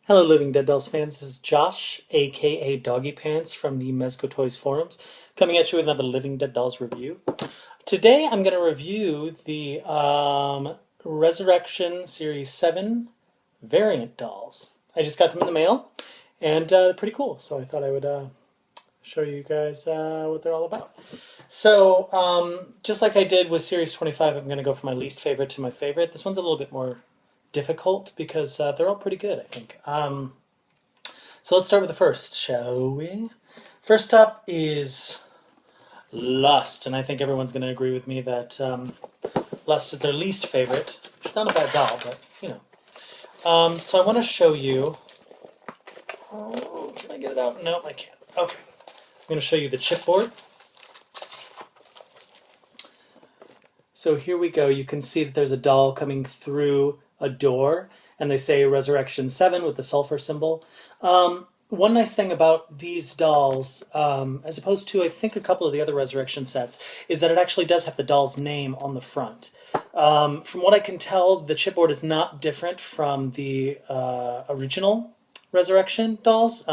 Hello, Living Dead Dolls fans. This is Josh, aka Doggiepants from the Mezco Toys forums, coming at you with another Living Dead Dolls review. Today, I'm going to review the Resurrection Series 7 variant dolls. I just got them in the mail, and they're pretty cool. So I thought I would show you guys what they're all about. So, just like I did with Series 25, I'm going to go from my least favorite to my favorite. This one's a little bit more difficult because they're all pretty good, I think. So let's start with the first, shall we? First up is Lust, and I think everyone's going to agree with me that Lust is their least favorite. It's not a bad doll, but you know. So I want to show you. Oh, can I get it out? No, I can't. Okay, I'm going to show you the chipboard. So here we go. You can see that there's a doll coming through a door, and they say Resurrection 7 with the sulfur symbol. One nice thing about these dolls, as opposed to I think a couple of the other Resurrection sets, is that it actually does have the doll's name on the front. From what I can tell, the chipboard is not different from the original Resurrection dolls.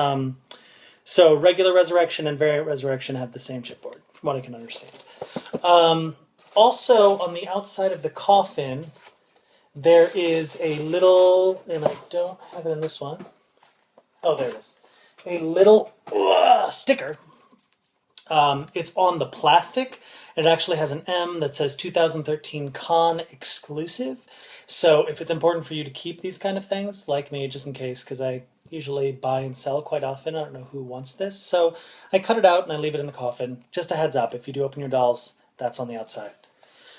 So regular Resurrection and Variant Resurrection have the same chipboard, from what I can understand. Also, on the outside of the coffin, there is a little, and I don't have it in this one. Oh, there it is. A little sticker. It's on the plastic. It actually has an M that says 2013 Con exclusive. So if it's important for you to keep these kind of things, like me, just in case, because I usually buy and sell quite often. I don't know who wants this. So I cut it out and I leave it in the coffin. Just a heads up, if you do open your dolls, that's on the outside.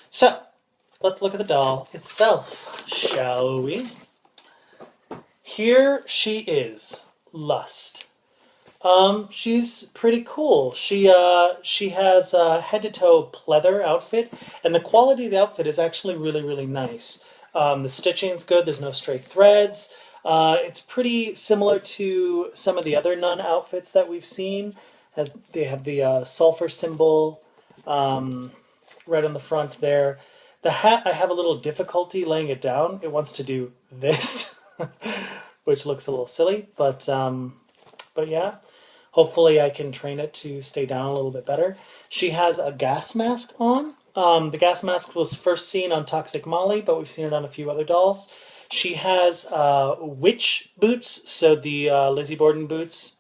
So, let's look at the doll itself, shall we? Here she is, Lust. She's pretty cool. She has a head-to-toe pleather outfit, and the quality of the outfit is actually really nice. The stitching's good. There's no stray threads. It's pretty similar to some of the other nun outfits that we've seen. As they have the sulfur symbol right on the front there. The hat, I have a little difficulty laying it down. It wants to do this, which looks a little silly, but yeah. Hopefully I can train it to stay down a little bit better. She has a gas mask on. The gas mask was first seen on Toxic Molly, but we've seen it on a few other dolls. She has witch boots, so the Lizzie Borden boots.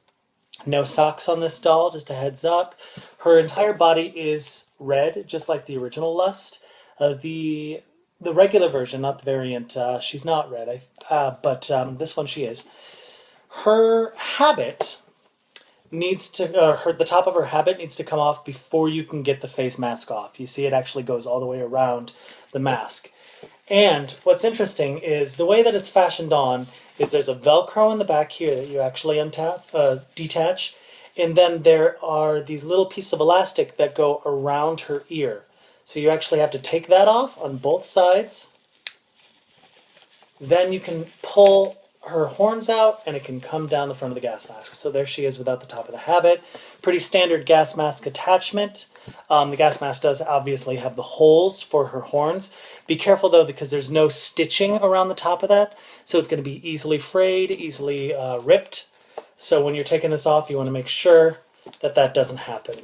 No socks on this doll, just a heads up. Her entire body is red, just like the original Lust. The regular version, not the variant, she's not red, but this one she is. Her habit needs to, the top of her habit needs to come off before you can get the face mask off. You see it actually goes all the way around the mask. And what's interesting is the way that it's fashioned on is there's a Velcro in the back here that you actually detach, and then there are these little pieces of elastic that go around her ear. So you actually have to take that off on both sides. Then you can pull her horns out and it can come down the front of the gas mask. So there she is without the top of the habit. Pretty standard gas mask attachment. The gas mask does obviously have the holes for her horns. Be careful though, because there's no stitching around the top of that. So it's going to be easily frayed, easily ripped. So when you're taking this off, you want to make sure that that doesn't happen.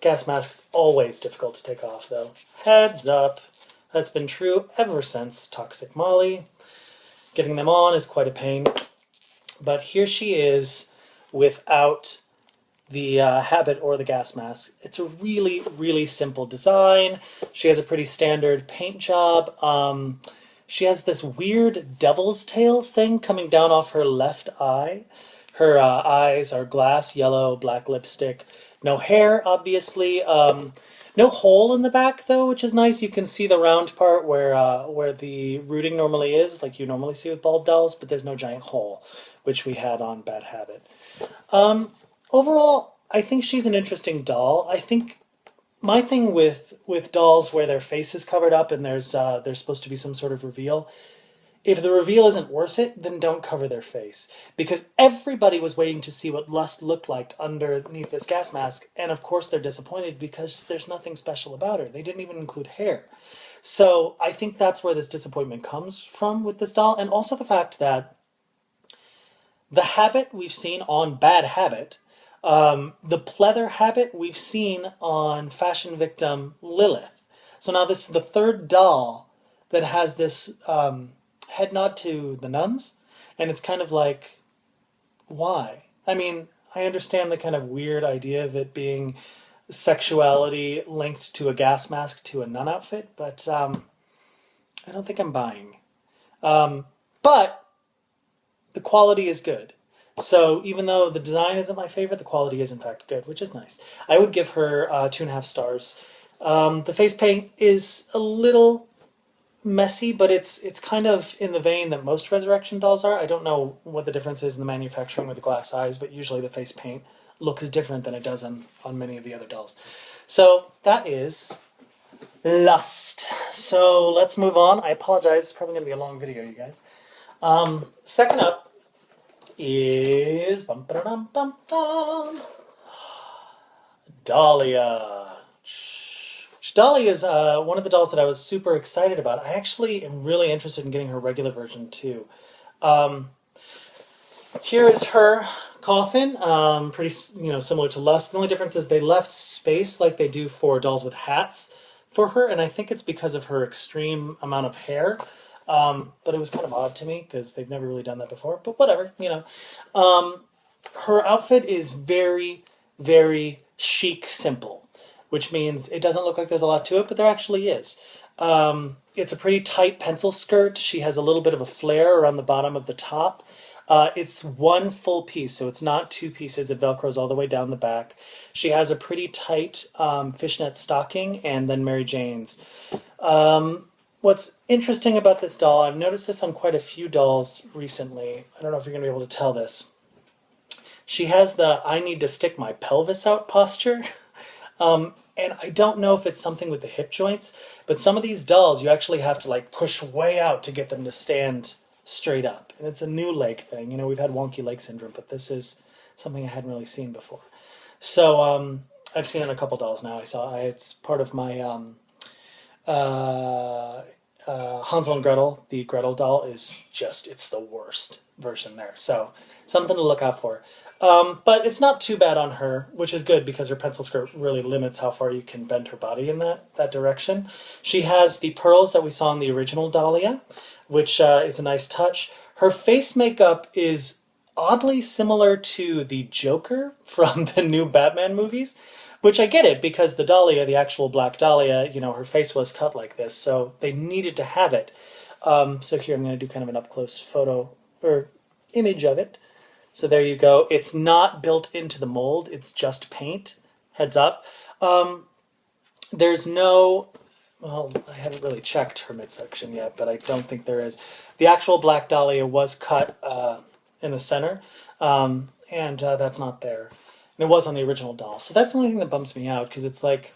Gas mask is always difficult to take off, though. Heads up. That's been true ever since Toxic Molly. Getting them on is quite a pain. But here she is without the habit or the gas mask. It's a really simple design. She has a pretty standard paint job. She has this weird devil's tail thing coming down off her left eye. Her eyes are glass yellow, black lipstick. No hair, obviously. No hole in the back, though, which is nice. You can see the round part where the rooting normally is, like you normally see with bulb dolls, but there's no giant hole, which we had on Bad Habit. Overall, I think she's an interesting doll. I think my thing with dolls where their face is covered up and there's supposed to be some sort of reveal, if the reveal isn't worth it, then don't cover their face. Because everybody was waiting to see what Lust looked like underneath this gas mask. And of course they're disappointed because there's nothing special about her. They didn't even include hair. So I think that's where this disappointment comes from with this doll. And also the fact that The habit we've seen on Bad Habit. The pleather habit we've seen on fashion victim Lilith. So now this is the third doll that has this head nod to the nuns, and it's kind of like, why? I mean, I understand the kind of weird idea of it being sexuality linked to a gas mask to a nun outfit, but I don't think I'm buying. But the quality is good. So even though the design isn't my favorite, the quality is in fact good, which is nice. I would give her 2.5 stars. The face paint is a little messy, but it's kind of in the vein that most Resurrection dolls are. I don't know what the difference is in the manufacturing with the glass eyes, but usually the face paint looks different than it does on many of the other dolls. So that is Lust. So let's move on. I apologize, it's probably going to be a long video, you guys. Second up is Dalia. Dalia is one of the dolls that I was super excited about. I actually am really interested in getting her regular version too. Here is her coffin, pretty similar to Lust. The only difference is they left space like they do for dolls with hats for her, and I think it's because of her extreme amount of hair. But it was kind of odd to me because they've never really done that before. But whatever, her outfit is very, very chic, simple, which means it doesn't look like there's a lot to it, but there actually is. It's a pretty tight pencil skirt. She has a little bit of a flare around the bottom of the top. It's one full piece, so it's not 2 pieces. It Velcros all the way down the back. She has a pretty tight fishnet stocking and then Mary Jane's. What's interesting about this doll, I've noticed this on quite a few dolls recently. I don't know if you're going to be able to tell this. She has the I need to stick my pelvis out posture. And I don't know if it's something with the hip joints, but some of these dolls you actually have to like push way out to get them to stand straight up. And it's a new leg thing. We've had wonky leg syndrome, but this is something I hadn't really seen before. So I've seen it in a couple dolls now. It's part of my Hansel and Gretel. The Gretel doll is it's the worst version there. So something to look out for. But it's not too bad on her, which is good because her pencil skirt really limits how far you can bend her body in that direction. She has the pearls that we saw in the original Dalia, which is a nice touch. Her face makeup is oddly similar to the Joker from the new Batman movies, which I get it because the Dalia, the actual Black Dalia, her face was cut like this, so they needed to have it. So here I'm going to do kind of an up-close photo or image of it. So there you go. It's not built into the mold. It's just paint. Heads up. There's no... Well, I haven't really checked her midsection yet, but I don't think there is. The actual Black Dahlia was cut in the center, and that's not there. And it was on the original doll. So that's the only thing that bumps me out, because it's like,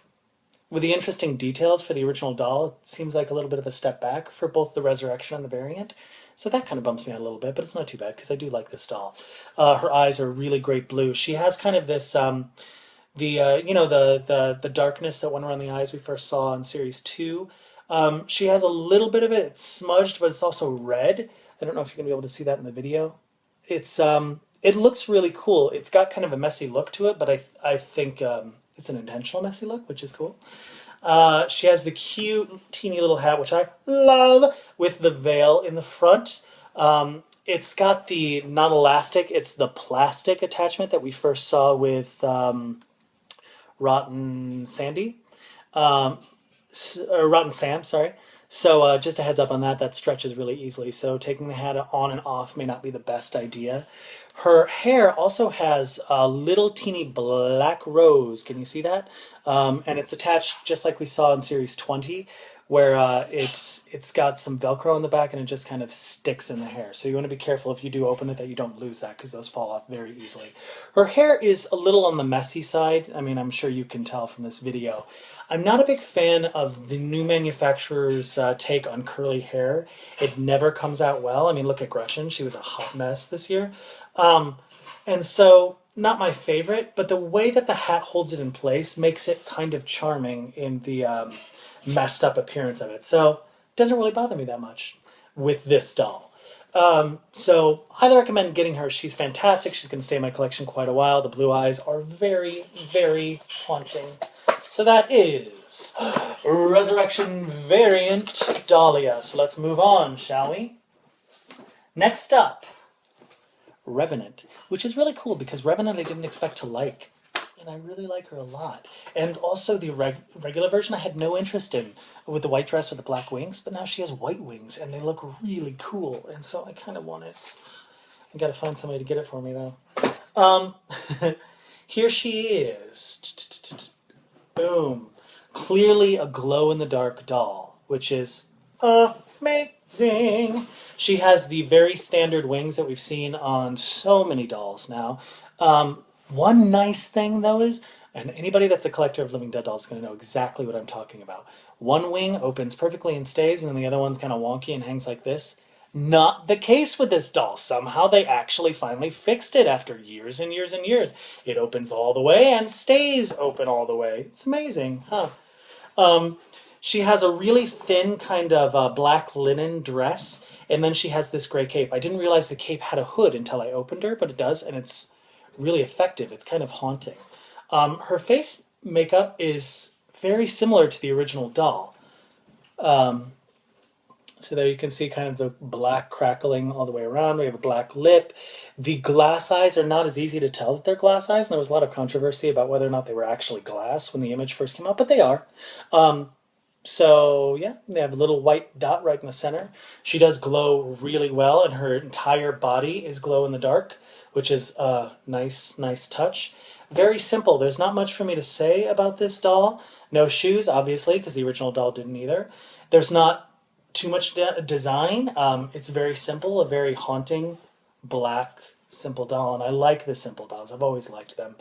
with the interesting details for the original doll, it seems like a little bit of a step back for both the Resurrection and the variant. So that kind of bumps me out a little bit, but it's not too bad, because I do like this doll. Her eyes are really great blue. She has kind of this... the darkness that went around the eyes we first saw in Series 2. She has a little bit of it. It's smudged, but it's also red. I don't know if you're going to be able to see that in the video. It looks really cool. It's got kind of a messy look to it, but I think it's an intentional messy look, which is cool. She has the cute, teeny little hat, which I love, with the veil in the front. It's got the non-elastic, it's the plastic attachment that we first saw with... Rotten Sandy, or Rotten Sam, sorry. So just a heads up on that, that stretches really easily. So taking the hat on and off may not be the best idea. Her hair also has a little teeny black rose. Can you see that? And it's attached just like we saw in Series 20, where it's got some Velcro on the back and it just kind of sticks in the hair. So you want to be careful if you do open it that you don't lose that, because those fall off very easily. Her hair is a little on the messy side. I mean, I'm sure you can tell from this video. I'm not a big fan of the new manufacturer's take on curly hair. It never comes out well. I mean, look at Gretchen. She was a hot mess this year. And so, not my favorite, but the way that the hat holds it in place makes it kind of charming in the messed up appearance of it. So, it doesn't really bother me that much with this doll. So highly recommend getting her. She's fantastic. She's going to stay in my collection quite a while. The blue eyes are very, very haunting. So that is Resurrection variant Dahlia. So let's move on, shall we? Next up, Revenant, which is really cool because Revenant I didn't expect to like. And I really like her a lot. And also the regular version I had no interest in, with the white dress with the black wings, but now she has white wings and they look really cool. And so I kind of want it. I gotta find somebody to get it for me though. Here she is. Boom. Clearly a glow-in-the-dark doll, which is amazing. She has the very standard wings that we've seen on so many dolls now. One nice thing, though, is, and anybody that's a collector of Living Dead dolls is going to know exactly what I'm talking about. One wing opens perfectly and stays, and then the other one's kind of wonky and hangs like this. Not the case with this doll. Somehow they actually finally fixed it after years and years and years. It opens all the way and stays open all the way. It's amazing, huh? She has a really thin kind of black linen dress, and then she has this gray cape. I didn't realize the cape had a hood until I opened her, but it does, and it's really effective. It's kind of haunting. Her face makeup is very similar to the original doll. So there you can see kind of the black crackling all the way around. We have a black lip. The glass eyes are not as easy to tell that they're glass eyes. And there was a lot of controversy about whether or not they were actually glass when the image first came out, but they are. So yeah, they have a little white dot right in the center. She does glow really well, and her entire body is glow in the dark, which is a nice touch. Very simple. There's not much for me to say about this doll. No shoes, obviously, because the original doll didn't either. There's not too much design. It's very simple, a very haunting, black, simple doll, and I like the simple dolls. I've always liked them.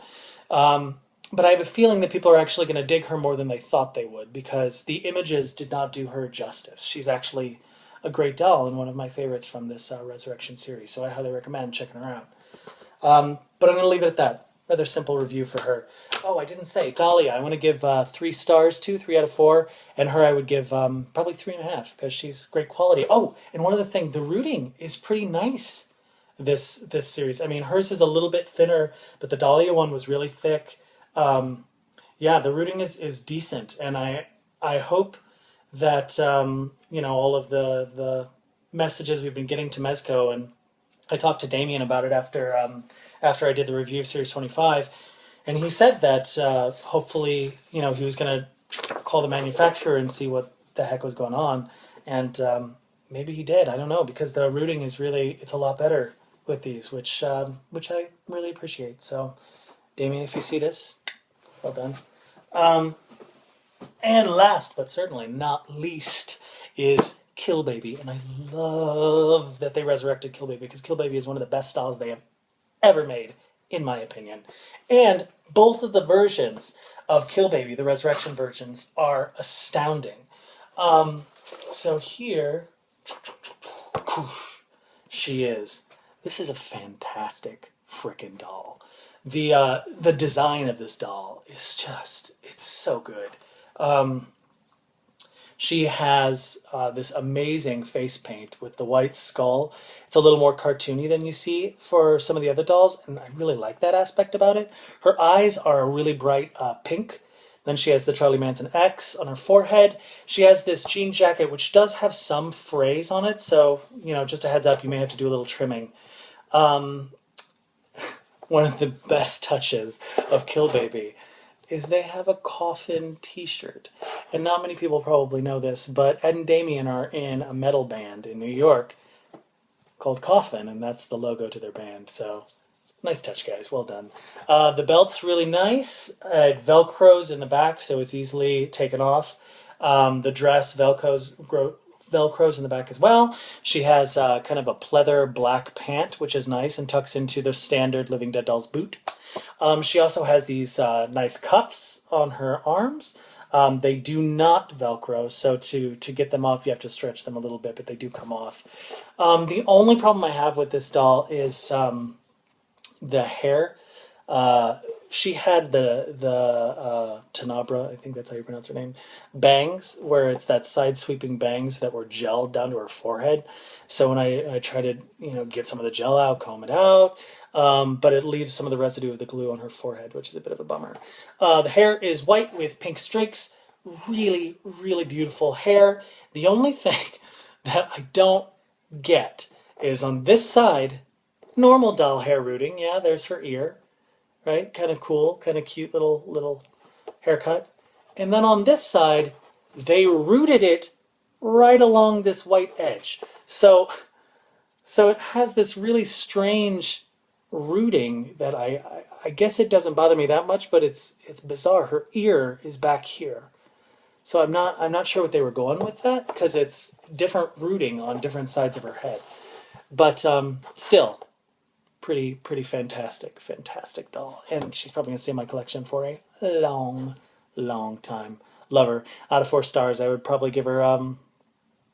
But I have a feeling that people are actually going to dig her more than they thought they would, because the images did not do her justice. She's actually a great doll and one of my favorites from this Resurrection series, so I highly recommend checking her out. But I'm going to leave it at that. Rather simple review for her. Oh, I didn't say. Dalia, I want to give 3 stars to, 3 out of 4. And her I would give probably 3.5 because she's great quality. Oh, and one other thing, the rooting is pretty nice this series. I mean, hers is a little bit thinner, but the Dalia one was really thick. Yeah, the rooting is decent. And I hope that, all of the messages we've been getting to Mezco, and I talked to Damien about it after I did the review of Series 25, and he said that hopefully, he was going to call the manufacturer and see what the heck was going on, and maybe he did. I don't know, because the rooting is it's a lot better with these, which I really appreciate. So, Damien, if you see this, well done. And last, but certainly not least, is Kill Baby, and I love that they resurrected Kill Baby, because Kill Baby is one of the best dolls they have ever made, in my opinion. And both of the versions of Kill Baby, the resurrection versions, are astounding. So here, she is. This is a fantastic frickin' doll. The design of this doll is it's so good. She has this amazing face paint with the white skull. It's a little more cartoony than you see for some of the other dolls, and I really like that aspect about it. Her eyes are a really bright pink. Then she has the Charlie Manson X on her forehead. She has this jean jacket, which does have some frays on it, so, just a heads up, you may have to do a little trimming. One of the best touches of Kill Baby is they have a Coffin t-shirt. And not many people probably know this, but Ed and Damien are in a metal band in New York called Coffin, and that's the logo to their band. So, nice touch, guys. Well done. The belt's really nice. It Velcros in the back, so it's easily taken off. The dress Velcros in the back as well. She has kind of a pleather black pant, which is nice and tucks into the standard Living Dead Dolls boot. She also has these nice cuffs on her arms. They do not Velcro, so to get them off, you have to stretch them a little bit, but they do come off. The only problem I have with this doll is the hair. she had the Tenebra, I think that's how you pronounce her name, bangs, where it's that side sweeping bangs that were gelled down to her forehead. So when I try to, get some of the gel out, comb it out, but it leaves some of the residue of the glue on her forehead, which is a bit of a bummer. The hair is white with pink streaks. Really, really beautiful hair. The only thing that I don't get is on this side, normal doll hair rooting. Yeah, there's her ear, right? Kind of cool, kind of cute little haircut. And then on this side, they rooted it right along this white edge. So it has this really strange rooting that I guess it doesn't bother me that much, but it's bizarre. Her ear is back here. So I'm not sure what they were going with that, because it's different rooting on different sides of her head. But still, pretty fantastic doll. And she's probably going to stay in my collection for a long time. Love her. Out of 4 stars, I would probably give her, I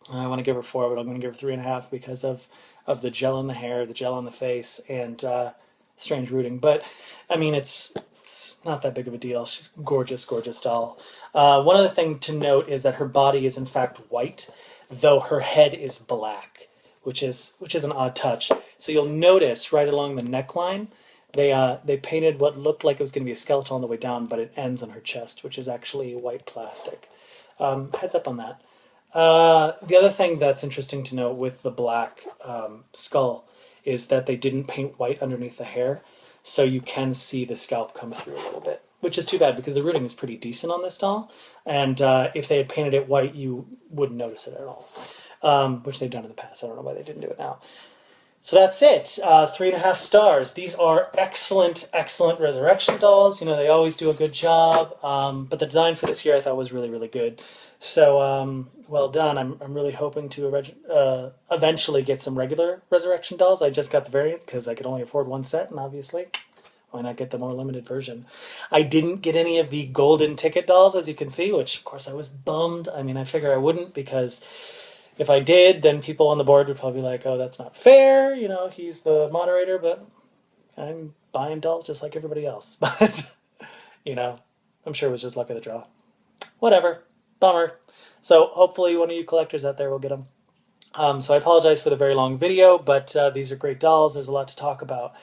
want to give her 4, but I'm going to give her 3.5 because of the gel in the hair, the gel on the face, and strange rooting. But, I mean, it's not that big of a deal. She's gorgeous doll. One other thing to note is that her body is in fact white, though her head is black, which is an odd touch. So you'll notice right along the neckline, they painted what looked like it was going to be a skeleton on the way down, but it ends on her chest, which is actually white plastic. Heads up on that. The other thing that's interesting to note with the black skull is that they didn't paint white underneath the hair, so you can see the scalp come through a little bit, which is too bad because the rooting is pretty decent on this doll, and if they had painted it white, you wouldn't notice it at all, which they've done in the past. I don't know why they didn't do it now. So that's it. 3.5 stars. These are excellent resurrection dolls. They always do a good job, but the design for this year I thought was really good. So, well done. I'm really hoping to eventually get some regular resurrection dolls. I just got the variant because I could only afford one set, and obviously, why not get the more limited version? I didn't get any of the golden ticket dolls, as you can see, which, of course, I was bummed. I mean, I figure I wouldn't, because if I did, then people on the board would probably be like, oh, that's not fair, he's the moderator, but I'm buying dolls just like everybody else. But, I'm sure it was just luck of the draw. Whatever. Bummer. So hopefully one of you collectors out there will get them. So I apologize for the very long video, but these are great dolls. There's a lot to talk about.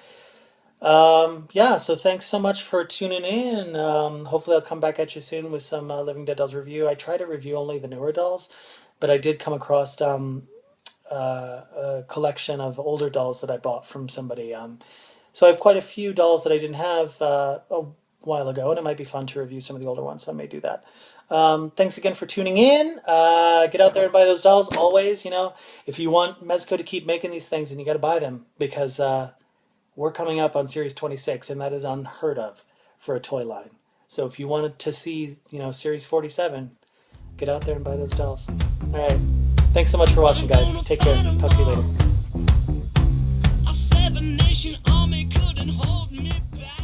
Yeah, so thanks so much for tuning in. Hopefully I'll come back at you soon with some Living Dead Dolls review. I try to review only the newer dolls, but I did come across a collection of older dolls that I bought from somebody. So I have quite a few dolls that I didn't have a while ago, and it might be fun to review some of the older ones, so I may do that. Thanks again for tuning in. Get out there and buy those dolls. Always, if you want Mezco to keep making these things, then you got to buy them, because we're coming up on Series 26, and that is unheard of for a toy line. So if you wanted to see, Series 47, get out there and buy those dolls. All right. Thanks so much for watching, guys. Take care. Talk to you later. A 7-nation army couldn't hold me back.